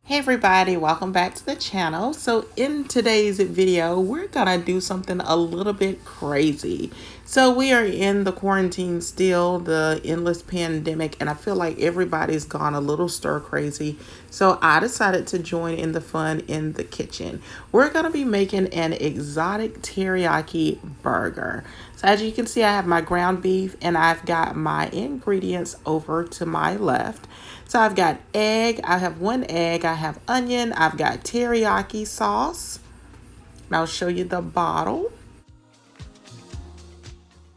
Hey everybody, welcome back to the channel. So in today's video, we're gonna do something a little bit crazy. So we are in the quarantine still, the endless pandemic, and I feel like everybody's gone a little stir crazy. So I decided to join in the fun in the kitchen. We're gonna be making an exotic teriyaki burger. So as you can see, I have my ground beef and I've got my ingredients over to my left. So I've got egg, I have one egg, I have onion, I've got teriyaki sauce. And I'll show you the bottle.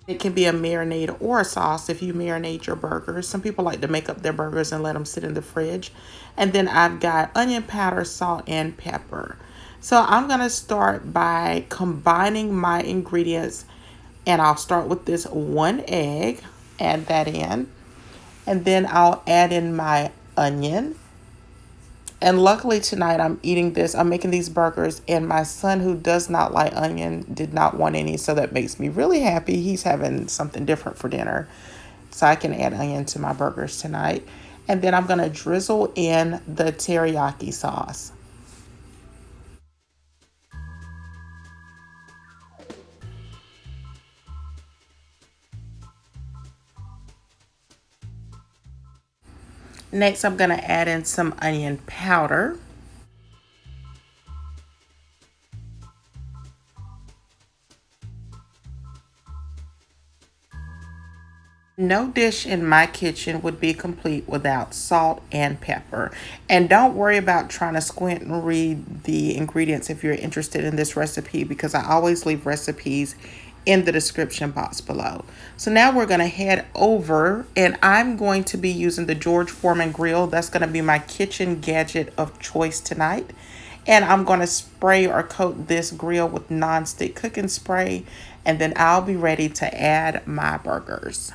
It can be a marinade or a sauce if you marinate your burgers. Some people like to make up their burgers and let them sit in the fridge. And then I've got onion powder, salt, and pepper. So I'm gonna start by combining my ingredients, and I'll start with this one egg, add that in. And then I'll add in my onion. And luckily tonight I'm making these burgers, and my son, who does not like onion, did not want any, so that makes me really happy. He's having something different for dinner, so I can add onion to my burgers tonight. And then I'm gonna drizzle in the teriyaki sauce. Next, I'm gonna add in some onion powder. No dish in my kitchen would be complete without salt and pepper. And don't worry about trying to squint and read the ingredients if you're interested in this recipe, because I always leave recipes in the description box below. So now we're going to head over, and I'm going to be using the George Foreman grill. That's going to be my kitchen gadget of choice tonight. And I'm going to spray or coat this grill with nonstick cooking spray, and then I'll be ready to add my burgers.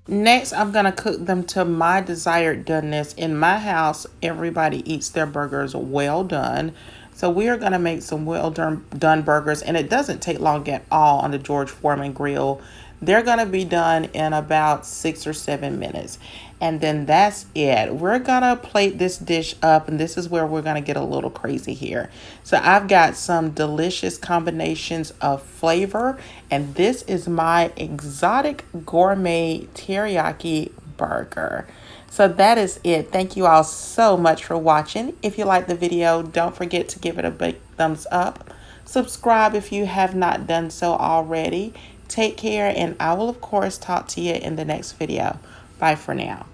Next, I'm going to cook them to my desired doneness. In my house, everybody eats their burgers well done. So we are going to make some well done burgers, and it doesn't take long at all on the George Foreman grill. They're going to be done in about 6 or 7 minutes. And then that's it. We're going to plate this dish up, and this is where we're going to get a little crazy here. So I've got some delicious combinations of flavor, and this is my exotic gourmet teriyaki burger. So that is it. Thank you all so much for watching. If you like the video, don't forget to give it a big thumbs up. Subscribe if you have not done so already. Take care, and I will, of course, talk to you in the next video. Bye for now.